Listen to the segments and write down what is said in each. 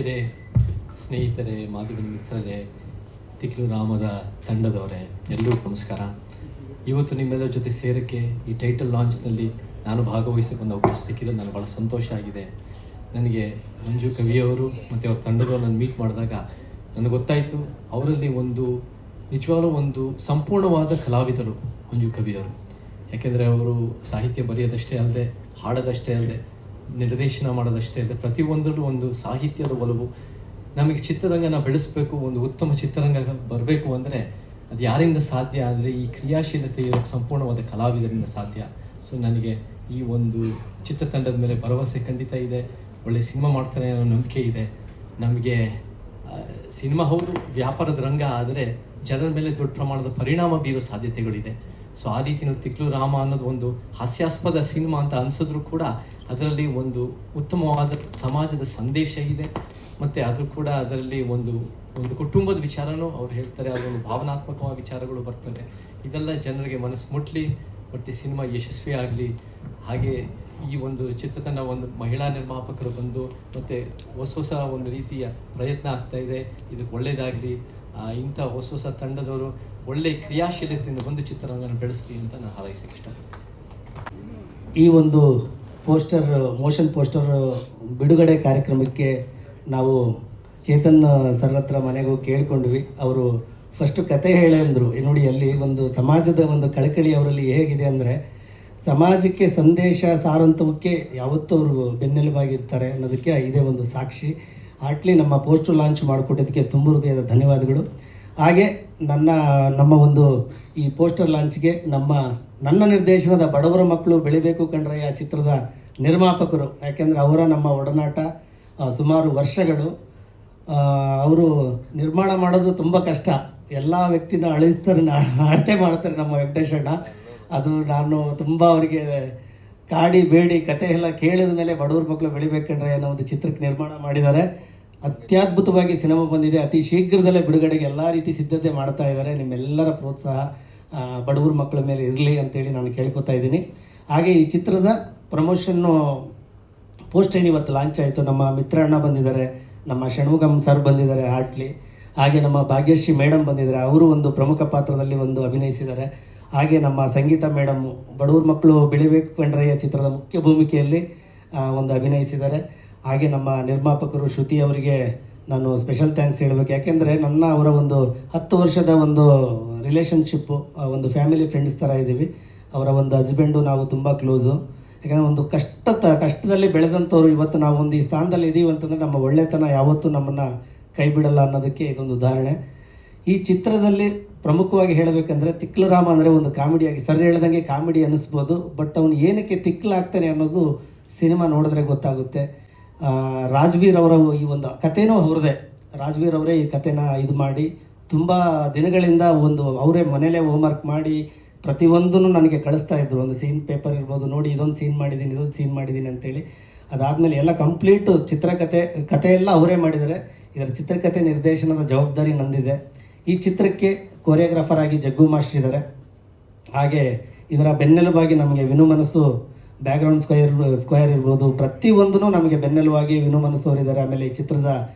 ಬೇರೆ ಸ್ನೇಹಿತರೆ, ಮಾಧ್ಯಮದ ಮಿತ್ರರೇ, ತಿಕ್ಲು ರಾಮದ ತಂಡದವರೇ, ಎಲ್ಲರೂ ನಮಸ್ಕಾರ. ಇವತ್ತು ನಿಮ್ಮೆಲ್ಲರ ಜೊತೆ ಸೇರಕ್ಕೆ ಈ ಟೈಟಲ್ ಲಾಂಚ್ನಲ್ಲಿ ನಾನು ಭಾಗವಹಿಸೋಕೆ ಒಂದು ಅವಕಾಶ ಸಿಕ್ಕಿರೋದು ನನಗೆ ಭಾಳ ಸಂತೋಷ ಆಗಿದೆ. ನನಗೆ ಮಂಜು ಕವಿಯವರು ಮತ್ತು ಅವ್ರ ತಂಡದವರು ನಾನು ಮೀಟ್ ಮಾಡಿದಾಗ ನನಗೆ ಗೊತ್ತಾಯಿತು ಅವರಲ್ಲಿ ನಿಜವಾಗ್ಲೂ ಒಂದು ಸಂಪೂರ್ಣವಾದ ಕಲಾವಿದರು ಮಂಜು ಕವಿಯವರು. ಯಾಕೆಂದರೆ ಅವರು ಸಾಹಿತ್ಯ ಬರೆಯೋದಷ್ಟೇ ಅಲ್ಲದೆ, ಹಾಡೋದಷ್ಟೇ ಅಲ್ಲದೆ, ನಿರ್ದೇಶನ ಮಾಡೋದಷ್ಟೇ ಅಲ್ಲದೆ, ಪ್ರತಿಯೊಂದರಲ್ಲೂ ಒಂದು ಸಾಹಿತ್ಯದ ಒಲವು. ನಮಗೆ ಚಿತ್ರರಂಗನ ಬೆಳೆಸಬೇಕು, ಒಂದು ಉತ್ತಮ ಚಿತ್ರರಂಗ ಬರಬೇಕು ಅಂದರೆ ಅದು ಯಾರಿಂದ ಸಾಧ್ಯ ಅಂದರೆ ಈ ಕ್ರಿಯಾಶೀಲತೆ ಇರೋಕ್ಕೆ ಸಂಪೂರ್ಣವಾದ ಕಲಾವಿದರಿಂದ ಸಾಧ್ಯ. ಸೊ ನನಗೆ ಈ ಒಂದು ಚಿತ್ರತಂಡದ ಮೇಲೆ ಭರವಸೆ ಖಂಡಿತ ಇದೆ. ಒಳ್ಳೆ ಸಿನಿಮಾ ಮಾಡ್ತಾರೆ ಅನ್ನೋ ನಂಬಿಕೆ ಇದೆ. ನಮಗೆ ಸಿನಿಮಾ ಹೌದು ವ್ಯಾಪಾರದ ರಂಗ, ಆದರೆ ಜನರ ಮೇಲೆ ದೊಡ್ಡ ಪ್ರಮಾಣದ ಪರಿಣಾಮ ಬೀರೋ ಸಾಧ್ಯತೆಗಳಿದೆ. ಸೊ ಆ ರೀತಿಯಲ್ಲಿ ತಿಕ್ಲು ರಾಮ ಅನ್ನೋದು ಒಂದು ಹಾಸ್ಯಾಸ್ಪದ ಸಿನಿಮಾ ಅಂತ ಅನಿಸಿದ್ರು ಕೂಡ ಅದರಲ್ಲಿ ಒಂದು ಉತ್ತಮವಾದ ಸಮಾಜದ ಸಂದೇಶ ಇದೆ. ಮತ್ತು ಅದು ಕೂಡ ಅದರಲ್ಲಿ ಒಂದು ಕುಟುಂಬದ ವಿಚಾರನೂ ಅವ್ರು ಹೇಳ್ತಾರೆ. ಅದೊಂದು ಭಾವನಾತ್ಮಕವಾದ ವಿಚಾರಗಳು ಬರ್ತವೆ. ಇದೆಲ್ಲ ಜನರಿಗೆ ಮನಸ್ಸು ಮುಟ್ಲಿ ಮತ್ತು ಸಿನಿಮಾ ಯಶಸ್ವಿ ಆಗಲಿ. ಹಾಗೆ ಈ ಒಂದು ಚಿತ್ರತಂಡ ಒಂದು ಮಹಿಳಾ ನಿರ್ಮಾಪಕರು ಬಂದು ಮತ್ತು ಹೊಸ ಒಂದು ರೀತಿಯ ಪ್ರಯತ್ನ ಆಗ್ತಾಯಿದೆ. ಇದಕ್ಕೆ ಒಳ್ಳೆಯದಾಗಲಿ. ಇಂಥ ಹೊಸ ತಂಡದವರು ಒಳ್ಳೆಯ ಕ್ರಿಯಾಶೀಲತೆಯಿಂದ ಬಂದು ಚಿತ್ರರಂಗನ ಬೆಳೆಸಲಿ ಅಂತ ನಾನು ಹಾರೈಸಕ್ಕೆ ಇಷ್ಟಪಡ್ತೀನಿ. ಈ ಒಂದು ಮೋಷನ್ ಪೋಸ್ಟರ್ ಬಿಡುಗಡೆ ಕಾರ್ಯಕ್ರಮಕ್ಕೆ ನಾವು ಚೇತನ್ ಸರ್ ಹತ್ರ ಮನೆಗೂ ಕೇಳ್ಕೊಂಡ್ವಿ. ಅವರು ಫಸ್ಟು ಕತೆ ಹೇಳಂದರು. ನೋಡಿ, ಅಲ್ಲಿ ಒಂದು ಸಮಾಜದ ಒಂದು ಕಳಕಳಿ ಅವರಲ್ಲಿ ಹೇಗಿದೆ ಅಂದರೆ, ಸಮಾಜಕ್ಕೆ ಸಂದೇಶ ಸಾರಂತವಕ್ಕೆ ಯಾವತ್ತೂ ಅವರು ಬೆನ್ನೆಲುಬಾಗಿರ್ತಾರೆ ಅನ್ನೋದಕ್ಕೆ ಇದೇ ಒಂದು ಸಾಕ್ಷಿ. ಆಟ್ಲಿ ನಮ್ಮ ಪೋಸ್ಟರ್ ಲಾಂಚ್ ಮಾಡಿಕೊಟ್ಟಿದ್ದಕ್ಕೆ ತುಂಬ ಹೃದಯದ ಧನ್ಯವಾದಗಳು. ಹಾಗೆ ನಮ್ಮ ಒಂದು ಈ ಪೋಸ್ಟರ್ ಲಾಂಚ್ಗೆ ನನ್ನ ನಿರ್ದೇಶನದ ಬಡವರ ಮಕ್ಕಳು ಬೆಳಿಬೇಕು ಕಣ್ರಯ್ಯ ಚಿತ್ರದ ನಿರ್ಮಾಪಕರು, ಯಾಕೆಂದರೆ ಅವರ ನಮ್ಮ ಒಡನಾಟ ಸುಮಾರು ವರ್ಷಗಳು. ಅವರು ನಿರ್ಮಾಣ ಮಾಡೋದು ತುಂಬ ಕಷ್ಟ. ಎಲ್ಲ ವ್ಯಕ್ತಿನ ಅಳತೆ ಮಾಡ್ತಾರೆ ನಮ್ಮ ವೆಂಕಟೇಶಣ್ಣ. ಅದು ನಾನು ತುಂಬ ಅವರಿಗೆ ಕಾಡಿ ಬೇಡಿ ಕತೆ ಎಲ್ಲ ಕೇಳಿದ ಮೇಲೆ ಬಡವ್ರ ಮಕ್ಕಳು ಬೆಳಿಬೇಕಂಡ್ರೆ ಅನ್ನೋ ಒಂದು ಚಿತ್ರಕ್ಕೆ ನಿರ್ಮಾಣ ಮಾಡಿದ್ದಾರೆ. ಅತ್ಯದ್ಭುತವಾಗಿ ಸಿನಿಮಾ ಬಂದಿದೆ. ಅತಿ ಶೀಘ್ರದಲ್ಲೇ ಬಿಡುಗಡೆಗೆ ಎಲ್ಲ ರೀತಿ ಸಿದ್ಧತೆ ಮಾಡ್ತಾ ಇದ್ದಾರೆ. ನಿಮ್ಮೆಲ್ಲರ ಪ್ರೋತ್ಸಾಹ ಬಡವ್ರ ಮಕ್ಕಳ ಮೇಲೆ ಇರಲಿ ಅಂತೇಳಿ ನಾನು ಕೇಳ್ಕೊತಾ ಇದ್ದೀನಿ. ಹಾಗೆ ಈ ಚಿತ್ರದ ಪ್ರಮೋಷನ್ನು ಪೋಸ್ಟರ್ ಇವತ್ತು ಲಾಂಚ್ ಆಯಿತು. ನಮ್ಮ ಮಿತ್ರಣ್ಣ ಬಂದಿದ್ದಾರೆ, ನಮ್ಮ ಷಣ್ಮುಗಮ್ ಸರ್ ಬಂದಿದ್ದಾರೆ ಆಟ್ಲಿ, ಹಾಗೆ ನಮ್ಮ ಭಾಗ್ಯಶ್ರೀ ಮೇಡಮ್ ಬಂದಿದ್ದಾರೆ. ಅವರು ಒಂದು ಪ್ರಮುಖ ಪಾತ್ರದಲ್ಲಿ ಅಭಿನಯಿಸಿದ್ದಾರೆ. ಹಾಗೆ ನಮ್ಮ ಸಂಗೀತ ಮೇಡಮ್ ಬಡವ್ರ ಮಕ್ಕಳು ಬೆಳಿಬೇಕು ಕಣ್ರಯ್ಯ ಚಿತ್ರದ ಮುಖ್ಯ ಭೂಮಿಕೆಯಲ್ಲಿ ಅಭಿನಯಿಸಿದ್ದಾರೆ. ಹಾಗೆ ನಮ್ಮ ನಿರ್ಮಾಪಕರು ಶ್ರುತಿ ಅವರಿಗೆ ನಾನು ಸ್ಪೆಷಲ್ ಥ್ಯಾಂಕ್ಸ್ ಹೇಳಬೇಕು. ಯಾಕೆಂದರೆ ಅವರ 10 ವರ್ಷದ ರಿಲೇಷನ್ಶಿಪ್ಪು, ಫ್ಯಾಮಿಲಿ ಫ್ರೆಂಡ್ಸ್ ಥರ ಇದ್ದೀವಿ. ಅವರ ಹಸ್ಬೆಂಡು ನಾವು ತುಂಬ ಕ್ಲೋಸು. ಯಾಕೆಂದರೆ ಕಷ್ಟದಲ್ಲಿ ಬೆಳೆದಂಥವ್ರು ಇವತ್ತು ನಾವು ಈ ಸ್ಥಾನದಲ್ಲಿ ಇದ್ದೀವಿ ಅಂತಂದರೆ ನಮ್ಮ ಒಳ್ಳೆತನ ಯಾವತ್ತೂ ನಮ್ಮನ್ನು ಕೈ ಬಿಡಲ್ಲ ಅನ್ನೋದಕ್ಕೆ ಇದೊಂದು ಉದಾಹರಣೆ. ಈ ಚಿತ್ರದಲ್ಲಿ ಪ್ರಮುಖವಾಗಿ ಹೇಳಬೇಕಂದ್ರೆ ತಿಕ್ಲು ರಾಮ ಅಂದರೆ ಒಂದು ಕಾಮಿಡಿಯಾಗಿ, ಸರ್ ಹೇಳ್ದಂಗೆ ಕಾಮಿಡಿ ಅನ್ನಿಸ್ಬೋದು, ಬಟ್ ಅವನು ಏನಕ್ಕೆ ತಿಕ್ಲಾಗ್ತಾನೆ ಅನ್ನೋದು ಸಿನಿಮಾ ನೋಡಿದ್ರೆ ಗೊತ್ತಾಗುತ್ತೆ. ರಾಜ್ವೀರ್ ಅವರ ಈ ಕಥೆನೂ ಅವ್ರದ್ದೇ. ರಾಜ್ವೀರ್ ಅವರೇ ಈ ಕಥೆನ ಮಾಡಿ ತುಂಬ ದಿನಗಳಿಂದ ಅವರೇ ಮನೇಲೇ ಹೋಮ್ವರ್ಕ್ ಮಾಡಿ ಪ್ರತಿಯೊಂದನ್ನು ನನಗೆ ಕಳಿಸ್ತಾ ಇದ್ರು. ಒಂದು ಸೀನ್ ಪೇಪರ್ ಇರ್ಬೋದು, ನೋಡಿ ಇದೊಂದು ಸೀನ್ ಮಾಡಿದ್ದೀನಿ ಅಂತೇಳಿ. ಅದಾದಮೇಲೆ ಎಲ್ಲ ಕಂಪ್ಲೀಟು ಕತೆ ಎಲ್ಲ ಅವರೇ ಮಾಡಿದ್ದಾರೆ. ಇದರ ಚಿತ್ರಕಥೆ ನಿರ್ದೇಶನದ ಜವಾಬ್ದಾರಿ ನಂದಿದೆ. ಈ ಚಿತ್ರಕ್ಕೆ ಕೊರಿಯೋಗ್ರಾಫರ್ ಆಗಿ ಜಗ್ಗು ಮಾಸ್ಟರ್ ಇದ್ದಾರೆ. ಹಾಗೆ ಇದರ ಬೆನ್ನೆಲುಬಾಗಿ ನಮಗೆ ವಿನು ಮನಸ್ಸು ಬ್ಯಾಕ್ಗ್ರೌಂಡ್ ಸ್ಕ್ವೇರ್ ಇರ್ಬೋದು, ಪ್ರತಿಯೊಂದೂ ನಮಗೆ ಬೆನ್ನೆಲುವಾಗಿ ವಿನು ಮನಸ್ಸು ಅವರಿದ್ದಾರೆ. ಆಮೇಲೆ ಈ ಚಿತ್ರದ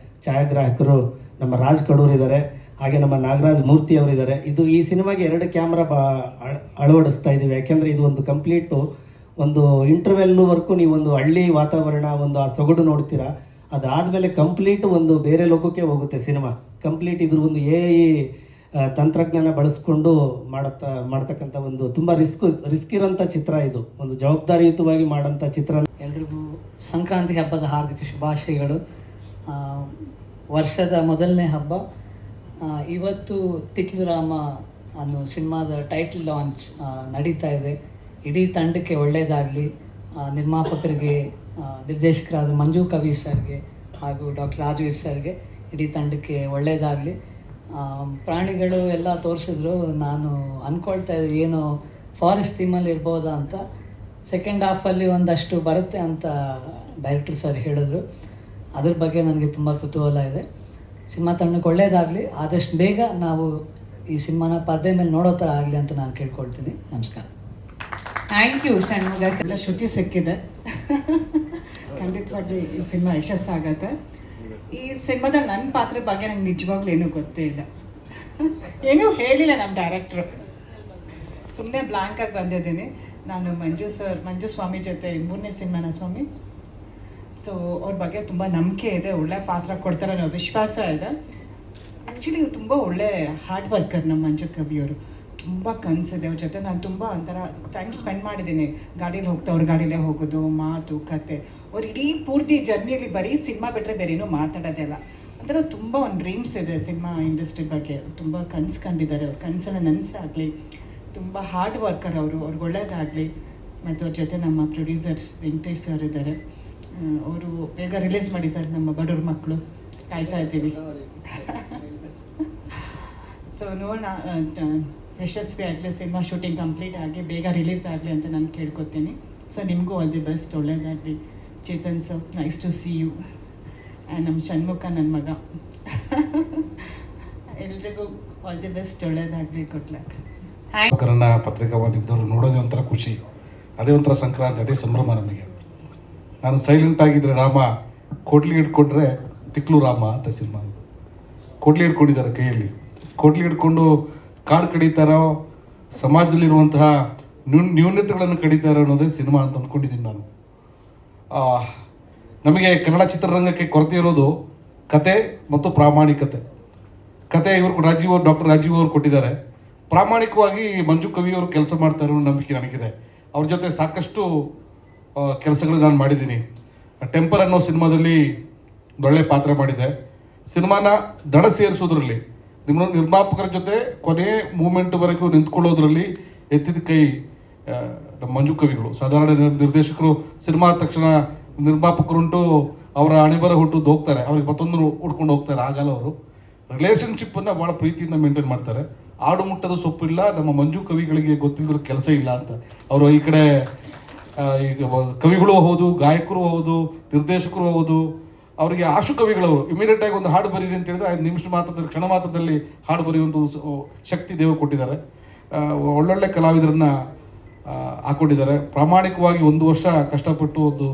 ಛಾಯಾಗ್ರಾಹಕರು ನಮ್ಮ ರಾಜ್ ಕಡೂರ್ ಇದ್ದಾರೆ. ಹಾಗೆ ನಮ್ಮ ನಾಗರಾಜ್ ಮೂರ್ತಿ ಅವರಿದ್ದಾರೆ. ಈ ಸಿನಿಮಾಗೆ 2 ಕ್ಯಾಮ್ರಾ ಅಳವಡಿಸ್ತಾ ಇದ್ದೀವಿ. ಯಾಕೆಂದರೆ ಇದು ಕಂಪ್ಲೀಟು ಇಂಟರ್ವೆಲ್ವರೆಗೂ ನೀವು ಹಳ್ಳಿ ವಾತಾವರಣ ಆ ಸೊಗಡು ನೋಡ್ತೀರಾ. ಅದಾದಮೇಲೆ ಕಂಪ್ಲೀಟ್ ಬೇರೆ ಲೋಕಕ್ಕೆ ಹೋಗುತ್ತೆ ಸಿನಿಮಾ. ಕಂಪ್ಲೀಟ್ ಇದ್ರ AI ತಂತ್ರಜ್ಞಾನ ಬಳಸ್ಕೊಂಡು ಮಾಡ್ತಕ್ಕಂಥ ತುಂಬ ರಿಸ್ಕ್ ಇರೋಂಥ ಚಿತ್ರ. ಇದು ಜವಾಬ್ದಾರಿಯುತವಾಗಿ ಮಾಡೋಂಥ ಚಿತ್ರ. ಎಲ್ರಿಗೂ ಸಂಕ್ರಾಂತಿ ಹಬ್ಬದ ಹಾರ್ದಿಕ ಶುಭಾಶಯಗಳು. ವರ್ಷದ ಮೊದಲನೇ ಹಬ್ಬ ಇವತ್ತು. ತಿಕ್ಲು ರಾಮ ಅನ್ನೋ ಸಿನಿಮಾದ ಟೈಟಲ್ ಲಾಂಚ್ ನಡೀತಾ ಇದೆ. ಇಡೀ ತಂಡಕ್ಕೆ ಒಳ್ಳೆಯದಾಗಲಿ. ನಿರ್ಮಾಪಕರಿಗೆ, ನಿರ್ದೇಶಕರಾದ ಮಂಜು ಕವಿ ಸರ್ಗೆ ಹಾಗೂ ಡಾಕ್ಟರ್ ರಾಜವೀರ್ ಸರ್ಗೆ, ಇಡೀ ತಂಡಕ್ಕೆ ಒಳ್ಳೆಯದಾಗಲಿ. ಪ್ರಾಣಿಗಳು ಎಲ್ಲ ತೋರಿಸಿದ್ರು. ನಾನು ಅಂದ್ಕೊಳ್ತಾ ಇದ್ದೆ ಏನೋ ಫಾರೆಸ್ಟ್ ಥೀಮಲ್ಲಿ ಇರ್ಬೋದಾ ಅಂತ. ಸೆಕೆಂಡ್ ಹಾಫಲ್ಲಿ ಒಂದಷ್ಟು ಬರುತ್ತೆ ಅಂತ ಡೈರೆಕ್ಟರ್ ಸರ್ ಹೇಳಿದ್ರು. ಅದ್ರ ಬಗ್ಗೆ ನನಗೆ ತುಂಬ ಕುತೂಹಲ ಇದೆ. ಸಿನಿಮಾ ತಂಡಕ್ಕೆ ಒಳ್ಳೆಯದಾಗಲಿ. ಆದಷ್ಟು ಬೇಗ ನಾವು ಈ ಸಿನಿಮಾನ ಪರದೆ ಮೇಲೆ ನೋಡೋ ಥರ ಆಗಲಿ ಅಂತ ನಾನು ಕೇಳ್ಕೊಳ್ತೀನಿ. ನಮಸ್ಕಾರ. Thank you Shanmuga. ಎಲ್ಲ ಶ್ರುತಿ ಸಿಕ್ಕಿದೆ. ಖಂಡಿತವಾಗಿ ಈ ಸಿನಿಮಾ ಯಶಸ್ಸಾಗತ್ತೆ. ಈ ಸಿನಿಮಾದಲ್ಲಿ ನನ್ನ ಪಾತ್ರದ ಬಗ್ಗೆ ನಂಗೆ ನಿಜವಾಗ್ಲೂ ಏನೂ ಗೊತ್ತೇ ಇಲ್ಲ. ಏನೂ ಹೇಳಿಲ್ಲ ನಮ್ಮ ಡೈರೆಕ್ಟ್ರು. ಸುಮ್ಮನೆ ಬ್ಲ್ಯಾಂಕಾಗಿ ಬಂದಿದ್ದೀನಿ. ನಾನು ಮಂಜು ಸ್ವಾಮಿ ಜೊತೆ 3ನೇ ಸಿನಿಮಾನ ಸ್ವಾಮಿ. ಸೊ ಅವ್ರ ಬಗ್ಗೆ ತುಂಬ ನಂಬಿಕೆ ಇದೆ, ಒಳ್ಳೆ ಪಾತ್ರ ಕೊಡ್ತಾರೆ ಅನ್ನೋ ವಿಶ್ವಾಸ ಇದೆ. ಆ್ಯಕ್ಚುಲಿ ತುಂಬ ಒಳ್ಳೆ ಹಾರ್ಡ್ ವರ್ಕರ್ ನಮ್ಮ ಮಂಜು ಕವಿಯವರು. ತುಂಬ ಕನಸಿದೆ ಅವ್ರ ಜೊತೆ. ನಾನು ತುಂಬ ಒಂಥರ ಟೈಮ್ ಸ್ಪೆಂಡ್ ಮಾಡಿದ್ದೀನಿ. ಗಾಡೀಲಿ ಹೋಗ್ತಾ ಅವ್ರ ಗಾಡೀಲೇ ಹೋಗೋದು, ಮಾತು ಕತೆ. ಅವ್ರು ಇಡೀ ಪೂರ್ತಿ ಜರ್ನಿಯಲ್ಲಿ ಬರೀ ಸಿನಿಮಾ ಬಿಟ್ಟರೆ ಬೇರೆ ಏನೂ ಮಾತಾಡೋದಿಲ್ಲ. ಒಂಥರ ತುಂಬ ಒಂದು ಡ್ರೀಮ್ಸ್ ಇದೆ ಸಿನಿಮಾ ಇಂಡಸ್ಟ್ರಿ ಬಗ್ಗೆ. ತುಂಬ ಕನಸು ಕಂಡಿದ್ದಾರೆ. ಅವ್ರ ಕನಸನ್ನು ನನಸಾಗಲಿ. ತುಂಬ ಹಾರ್ಡ್ ವರ್ಕರ್ ಅವರು. ಅವ್ರಿಗೆ ಒಳ್ಳೇದಾಗಲಿ. ಮತ್ತು ಅವ್ರ ಜೊತೆ ನಮ್ಮ ಪ್ರೊಡ್ಯೂಸರ್ ವೆಂಕಟೇಶ್ ಸರ್ ಇದ್ದಾರೆ. ಅವರು ಬೇಗ ರಿಲೀಸ್ ಮಾಡಿ ಸರ್, ನಮ್ಮ ಬಡವ್ರ ಮಕ್ಕಳು ಕಾಯ್ತಾ ಇದ್ದೀವಿ. ಸೊ ನೋಡೋಣ, ಯಶಸ್ವಿ ಆಗಲಿ, ಸಿನಿಮಾ ಶೂಟಿಂಗ್ ಕಂಪ್ಲೀಟ್ ಆಗಿ ಬೇಗ ರಿಲೀಸ್ ಆಗಲಿ ಅಂತ ನಾನು ಕೇಳ್ಕೊತೀನಿ. ಸೊ ನಿಮಗೂ ಆಲ್ ದಿ ಬೆಸ್ಟ್, ಒಳ್ಳೇದಾಗಲಿ. Chetan sir, nice to see you. ನಮ್ಮ ಷಣ್ಮುಖ ನನ್ನ ಮಗ, ಎಲ್ರಿಗೂ ಆಲ್ ದಿ ಬೆಸ್ಟ್, ಒಳ್ಳೇದಾಗಲಿ, ಗುಡ್ ಲಕ್. ಕರನ್ನ ಪತ್ರಿಕಾ ಮಾಧ್ಯಮದವರು ನೋಡೋದೇ ಒಂಥರ ಖುಷಿ, ಅದೇ ಒಂಥರ ಸಂಕ್ರಾಂತಿ, ಅದೇ ಸಂಭ್ರಮ ನಮಗೆ. ನಾನು ಸೈಲೆಂಟ್ ಆಗಿದ್ದರೆ ರಾಮ, ಕೋಟ್ಲಿ ಹಿಡ್ಕೊಂಡ್ರೆ ತಿಕ್ಲು ರಾಮ ಅಂತ ಸಿನಿಮಾ. ಕೋಟ್ಲಿ ಹಿಡ್ಕೊಂಡಿದ್ದಾರೆ ಕೈಯಲ್ಲಿ. ಕೋಟ್ಲಿ ಹಿಡ್ಕೊಂಡು ಕಾಡು ಕಡಿತಾರೋ, ಸಮಾಜದಲ್ಲಿರುವಂತಹ ನ್ಯೂನತೆಗಳನ್ನು ಕಡಿತಾರೋ ಅನ್ನೋದೇ ಸಿನಿಮಾ ಅಂತ ಅಂದ್ಕೊಂಡಿದ್ದೀನಿ ನಾನು. ನಮಗೆ ಕನ್ನಡ ಚಿತ್ರರಂಗಕ್ಕೆ ಕೊರತೆ ಇರೋದು ಕತೆ ಮತ್ತು ಪ್ರಾಮಾಣಿಕತೆ. ಕತೆ ಇವರು ಡಾಕ್ಟರ್ ರಾಜೀವ್ ಅವರು ಕೊಟ್ಟಿದ್ದಾರೆ. ಪ್ರಾಮಾಣಿಕವಾಗಿ ಮಂಜು ಕವಿಯವರು ಕೆಲಸ ಮಾಡ್ತಾರೆ ಅನ್ನೋ ನಂಬಿಕೆ ನನಗಿದೆ. ಅವ್ರ ಜೊತೆ ಸಾಕಷ್ಟು ಕೆಲಸಗಳು ನಾನು ಮಾಡಿದ್ದೀನಿ. ಟೆಂಪರ್ ಅನ್ನೋ ಸಿನಿಮಾದಲ್ಲಿ ಒಳ್ಳೆ ಪಾತ್ರ ಮಾಡಿದೆ. ಸಿನಿಮಾನ ದಡ ಸೇರಿಸೋದ್ರಲ್ಲಿ, ನಿಮ್ಮ ನಿರ್ಮಾಪಕರ ಜೊತೆ ಕೊನೆ ಮೂಮೆಂಟ್ವರೆಗೂ ನಿಂತ್ಕೊಳ್ಳೋದ್ರಲ್ಲಿ ಎತ್ತಿದ ಕೈ ನಮ್ಮ ಮಂಜು ಕವಿಗಳು. ಸಾಧಾರಣ ನಿರ್ದೇಶಕರು ಸಿನಿಮಾ ತಕ್ಷಣ ನಿರ್ಮಾಪಕರುಂಟು, ಅವರ ಅಣಿಬರ ಹುಟ್ಟು ಹೋಗ್ತಾರೆ, ಅವ್ರಿಗೆ ಮತ್ತೊಂದು ಹುಡ್ಕೊಂಡು ಹೋಗ್ತಾರೆ. ಆಗಲ್ಲ. ಅವರು ರಿಲೇಷನ್ಶಿಪ್ಪನ್ನು ಭಾಳ ಪ್ರೀತಿಯಿಂದ ಮೇಂಟೈನ್ ಮಾಡ್ತಾರೆ. ಆಡು ಮುಟ್ಟದ ಸೊಪ್ಪಿಲ್ಲ ನಮ್ಮ ಮಂಜು ಕವಿಗಳಿಗೆ ಗೊತ್ತಿಲ್ಲದ್ರ ಕೆಲಸ ಇಲ್ಲ ಅಂತ. ಅವರು ಈ ಕಡೆ ಈಗ ಕವಿಗಳು ಹೌದು, ಗಾಯಕರು ಹೌದು, ನಿರ್ದೇಶಕರು ಹೌದು. ಅವರಿಗೆ ಆಶು ಕವಿಗಳವರು ಇಮಿಡಿಯೇಟಾಗಿ ಒಂದು ಹಾಡು ಬರೀರಿ ಅಂತ ಹೇಳಿದ್ರೆ 5 ನಿಮಿಷ ಮಾತ್ರದಲ್ಲಿ, ಕ್ಷಣ ಮಾತ್ರದಲ್ಲಿ ಹಾಡು ಬರೆಯುವಂಥ ಶಕ್ತಿ ದೇವರು ಕೊಟ್ಟಿದ್ದಾರೆ. ಒಳ್ಳೊಳ್ಳೆ ಕಲಾವಿದರನ್ನು ಹಾಕ್ಕೊಂಡಿದ್ದಾರೆ. ಪ್ರಾಮಾಣಿಕವಾಗಿ 1 ವರ್ಷ ಕಷ್ಟಪಟ್ಟು ಒಂದು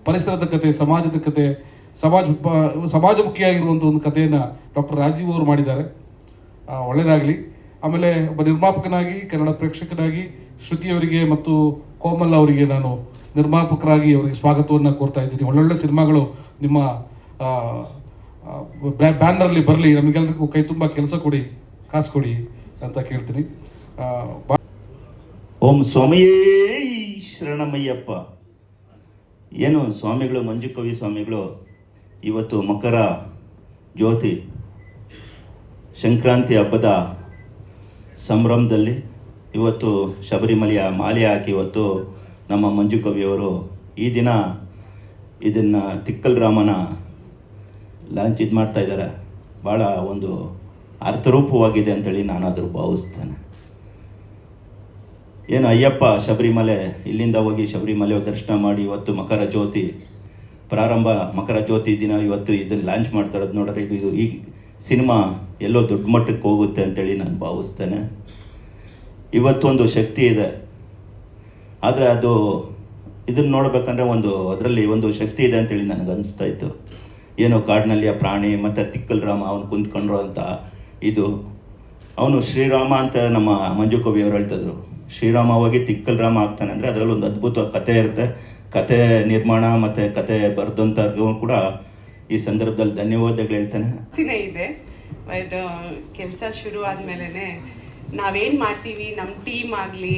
ಪರಿಸರದ ಕತೆ, ಸಮಾಜದ ಕತೆ, ಸಮಾಜಮುಖಿಯಾಗಿರುವಂಥ ಒಂದು ಕಥೆಯನ್ನು ಡಾಕ್ಟರ್ ರಾಜೀವ್ ಅವರು ಮಾಡಿದ್ದಾರೆ. ಒಳ್ಳೆಯದಾಗಲಿ. ಆಮೇಲೆ ಒಬ್ಬ ನಿರ್ಮಾಪಕನಾಗಿ, ಕನ್ನಡ ಪ್ರೇಕ್ಷಕನಾಗಿ ಶ್ರುತಿಯವರಿಗೆ ಮತ್ತು ಕೋಮಲ್ ಅವರಿಗೆ ನಾನು ನಿರ್ಮಾಪಕರಾಗಿ ಅವರಿಗೆ ಸ್ವಾಗತವನ್ನು ಕೋರ್ತಾ ಇದ್ದೀನಿ. ಒಳ್ಳೊಳ್ಳೆ ಸಿನಿಮಾಗಳು ನಿಮ್ಮ ಬ್ಯಾನರಲ್ಲಿ ಬರಲಿ, ನಮಗೆಲ್ಲರಿಗೂ ಕೈ ತುಂಬ ಕೆಲಸ ಕೊಡಿ, ಕಾಸು ಕೊಡಿ ಅಂತ ಕೇಳ್ತೀನಿ. ಓಂ ಸ್ವಾಮಿಯೇ ಶರಣಮಯ್ಯಪ್ಪ. ಏನು ಸ್ವಾಮಿಗಳು, ಮಂಜು ಕವಿ ಸ್ವಾಮಿಗಳು ಇವತ್ತು ಮಕರ ಜ್ಯೋತಿ ಸಂಕ್ರಾಂತಿ ಹಬ್ಬದ ಸಂಭ್ರಮದಲ್ಲಿ ಇವತ್ತು ಶಬರಿಮಲೆಯ ಮಾಲೆ ಹಾಕಿ ಇವತ್ತು ನಮ್ಮ ಮಂಜು ಕವಿಯವರು ಈ ದಿನ ಇದನ್ನು ತಿಕ್ಕಲ್ ರಾಮನ ಲಾಂಚ್ ಮಾಡ್ತಾ ಇದ್ದಾರೆ. ಭಾಳ ಒಂದು ಅರ್ಥರೂಪವಾಗಿದೆ ಅಂತೇಳಿ ನಾನಾದರೂ ಭಾವಿಸ್ತೇನೆ. ಏನು ಅಯ್ಯಪ್ಪ ಶಬರಿಮಲೆ, ಇಲ್ಲಿಂದ ಹೋಗಿ ಶಬರಿಮಲೆ ದರ್ಶನ ಮಾಡಿ ಇವತ್ತು ಮಕರ ಜ್ಯೋತಿ ಪ್ರಾರಂಭ, ಮಕರ ಜ್ಯೋತಿ ದಿನ ಇವತ್ತು ಇದನ್ನು ಲಾಂಚ್ ಮಾಡ್ತಾ ಇರೋದು ನೋಡಿದ್ರೆ ಇದು ಈ ಸಿನಿಮಾ ಎಲ್ಲೋ ದೊಡ್ಡ ಮಟ್ಟಕ್ಕೆ ಹೋಗುತ್ತೆ ಅಂತೇಳಿ ನಾನು ಭಾವಿಸ್ತೇನೆ. ಇವತ್ತೊಂದು ಶಕ್ತಿ ಇದೆ, ಆದರೆ ಅದು ಇದನ್ನು ನೋಡ್ಬೇಕಂದ್ರೆ ಅದರಲ್ಲಿ ಒಂದು ಶಕ್ತಿ ಇದೆ ಅಂತೇಳಿ ನನಗೆ ಅನಿಸ್ತಾ ಇತ್ತು. ಏನೋ ಕಾಡಿನಲ್ಲಿ ಆ ಪ್ರಾಣಿ ಮತ್ತು ತಿಕ್ಕಲ್ ರಾಮ ಅವನು ಕುಂತ್ಕೊಂಡ್ರು ಅಂತ. ಇದು ಅವನು ಶ್ರೀರಾಮ ಅಂತ ನಮ್ಮ ಮಂಜು ಕವಿಯವರು ಹೇಳ್ತಿದ್ರು. ಶ್ರೀರಾಮ ಹೋಗಿ ತಿಕ್ಕಲ್ ರಾಮ ಆಗ್ತಾನೆ ಅಂದರೆ ಅದರಲ್ಲಿ ಒಂದು ಅದ್ಭುತ ಕತೆ ಇರುತ್ತೆ. ಕತೆ ನಿರ್ಮಾಣ ಮತ್ತು ಕತೆ ಬರೆದಂಥವ್ರಿಗೂ ಕೂಡ ಈ ಸಂದರ್ಭದಲ್ಲಿ ಧನ್ಯವಾದಗಳು ಹೇಳ್ತಾನೆ. ಇದೆ ಬಟ್ ಕೆಲಸ ಶುರು ಆದಮೇಲೆ ನಾವೇನು ಮಾಡ್ತೀವಿ, ನಮ್ಮ ಟೀಮ್ ಆಗಲಿ,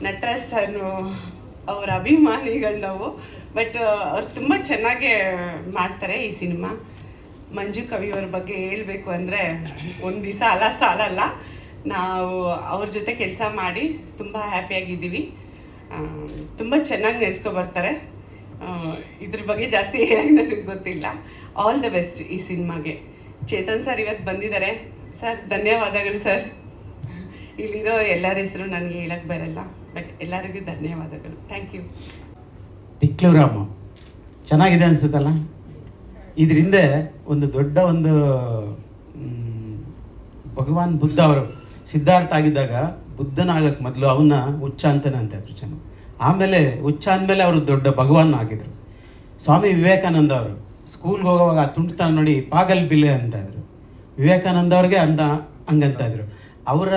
ನಟರಾಜ್ ಸರ್ ಅವ್ರ ಅಭಿಮಾನಿಗಳು ನಾವು. ಬಟ್ ಅವ್ರು ತುಂಬ ಚೆನ್ನಾಗೇ ಮಾಡ್ತಾರೆ ಈ ಸಿನಿಮಾ. ಮಂಜು ಕವಿಯವ್ರ ಬಗ್ಗೆ ಹೇಳಬೇಕು ಅಂದರೆ ಒಂದು ದಿವಸ ಸಾಲಲ್ಲ. ನಾವು ಅವ್ರ ಜೊತೆ ಕೆಲಸ ಮಾಡಿ ತುಂಬ ಹ್ಯಾಪಿಯಾಗಿದ್ದೀವಿ. ತುಂಬ ಚೆನ್ನಾಗಿ ನಡೆಸ್ಕೊಬರ್ತಾರೆ. ಇದ್ರ ಬಗ್ಗೆ ಜಾಸ್ತಿ ಹೇಳೋಕ್ಕೆ ನನಗೆ ಗೊತ್ತಿಲ್ಲ. ಆಲ್ ದ ಬೆಸ್ಟ್ ಈ ಸಿನಿಮಾಗೆ. ಚೇತನ್ ಸರ್ ಇವತ್ತು ಬಂದಿದ್ದಾರೆ. ಸರ್ ಧನ್ಯವಾದಗಳು ಸರ್. ಇಲ್ಲಿರೋ ಎಲ್ಲರ ಹೆಸರು ನನಗೆ ಹೇಳಕ್ಕೆ ಬರಲ್ಲ, ಬಟ್ ಎಲ್ಲರಿಗೂ ಧನ್ಯವಾದಗಳು. Thank you. ತಿಕ್ಲು ರಾಮ ಚೆನ್ನಾಗಿದೆ ಅನಿಸುತ್ತಲ್ಲ. ಇದರಿಂದ ಒಂದು ದೊಡ್ಡ ಒಂದು ಭಗವಾನ್ ಬುದ್ಧ ಅವರು ಸಿದ್ಧಾರ್ಥ ಆಗಿದ್ದಾಗ ಬುದ್ಧನಾಗಕ್ಕೆ ಮೊದಲು ಅವನ್ನ ಹುಚ್ಚ ಅಂತಾನೆ ಅಂತಿದ್ರು ಚೆನ್ನಾಗಿ. ಆಮೇಲೆ ಹುಚ್ಚ ಅಂದಮೇಲೆ ಅವರು ದೊಡ್ಡ ಭಗವಾನ್ ಆಗಿದ್ರು. ಸ್ವಾಮಿ ವಿವೇಕಾನಂದ ಅವರು ಸ್ಕೂಲ್ಗೆ ಹೋಗುವಾಗ ಆ ತುಂಟತನ ನೋಡಿ ಪಾಗಲ್ ಬಿಲ್ಲೆ ಅಂತ ಇದ್ರು. ವಿವೇಕಾನಂದ ಅವ್ರಿಗೆ ಹಂಗಂತ ಇದ್ರು. ಅವರ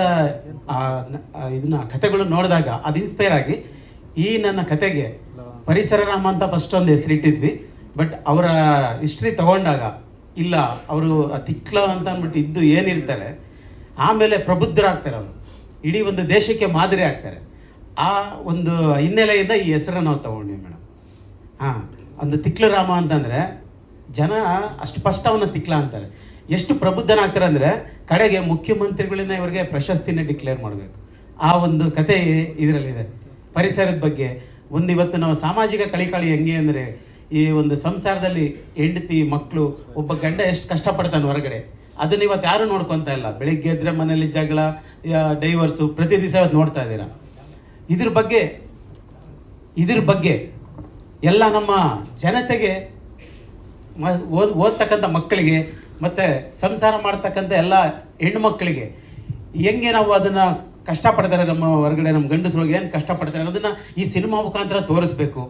ಇದನ್ನ ಕಥೆಗಳು ನೋಡಿದಾಗ ಅದು ಇನ್ಸ್ಪೈರ್ ಆಗಿ ಈ ನನ್ನ ಕತೆಗೆ ಪರಿಸರ ರಾಮ ಅಂತ ಫಸ್ಟ್ ಒಂದು ಹೆಸರಿಟ್ಟಿದ್ವಿ. ಬಟ್ ಅವರ ಹಿಸ್ಟ್ರಿ ತಗೊಂಡಾಗ ಇಲ್ಲ, ಅವರು ತಿಕ್ಲ ಅಂತ ಅಂದ್ಬಿಟ್ಟು ಇದ್ದು ಏನಿರ್ತಾರೆ, ಆಮೇಲೆ ಪ್ರಬುದ್ಧರಾಗ್ತಾರೆ, ಅವರು ಇಡೀ ಒಂದು ದೇಶಕ್ಕೆ ಮಾದರಿ ಆಗ್ತಾರೆ. ಆ ಒಂದು ಹಿನ್ನೆಲೆಯಿಂದ ಈ ಹೆಸರನ್ನು ನಾವು ತಗೊಂಡ್ವಿ ಮೇಡಮ್. ಹಾಂ, ಒಂದು ತಿಕ್ಲ ರಾಮ ಅಂತಂದರೆ ಜನ ಅಷ್ಟು ಫಸ್ಟ್ ಅವನ್ನ ತಿಕ್ಲ ಅಂತಾರೆ. ಎಷ್ಟು ಪ್ರಬುದ್ಧನಾಗ್ತಾರೆ ಅಂದರೆ ಕಡೆಗೆ ಮುಖ್ಯಮಂತ್ರಿಗಳನ್ನ ಇವರಿಗೆ ಪ್ರಶಸ್ತಿನ ಡಿಕ್ಲೇರ್ ಮಾಡಬೇಕು. ಆ ಒಂದು ಕತೆ ಇದರಲ್ಲಿದೆ. ಪರಿಸರದ ಬಗ್ಗೆ ಇವತ್ತು ನಾವು ಸಾಮಾಜಿಕ ಕಳಿಕಳಿ ಹೆಂಗೆ ಅಂದರೆ, ಈ ಒಂದು ಸಂಸಾರದಲ್ಲಿ ಹೆಂಡತಿ ಮಕ್ಕಳು, ಒಬ್ಬ ಗಂಡ ಎಷ್ಟು ಕಷ್ಟಪಡ್ತಾನೆ ಹೊರಗಡೆ, ಅದನ್ನ ಇವತ್ತು ಯಾರು ನೋಡ್ಕೊತಾ ಇಲ್ಲ. ಬೆಳಿಗ್ಗೆ ಎದ್ರೆ ಮನೇಲಿ ಜಗಳ, ಡೈವರ್ಸು ಪ್ರತಿ ದಿವಸ ಇವತ್ತು ನೋಡ್ತಾ ಇದ್ದೀರಾ. ಇದ್ರ ಬಗ್ಗೆ ಎಲ್ಲ ನಮ್ಮ ಜನತೆಗೆ, ಓದ್ತಕ್ಕಂಥ ಮಕ್ಕಳಿಗೆ ಮತ್ತು ಸಂಸಾರ ಮಾಡ್ತಕ್ಕಂಥ ಎಲ್ಲ ಹೆಣ್ಮಕ್ಳಿಗೆ ಹೆಂಗೆ ನಾವು ಅದನ್ನು ಕಷ್ಟಪಡ್ತಾರೆ, ನಮ್ಮ ಹೊರಗಡೆ ನಮ್ಮ ಗಂಡಸ್ರೊಳಗೆ ಏನು ಕಷ್ಟಪಡ್ತಾರೆ ಅನ್ನೋದನ್ನು ಈ ಸಿನಿಮಾ ಮುಖಾಂತರ ತೋರಿಸ್ಬೇಕು.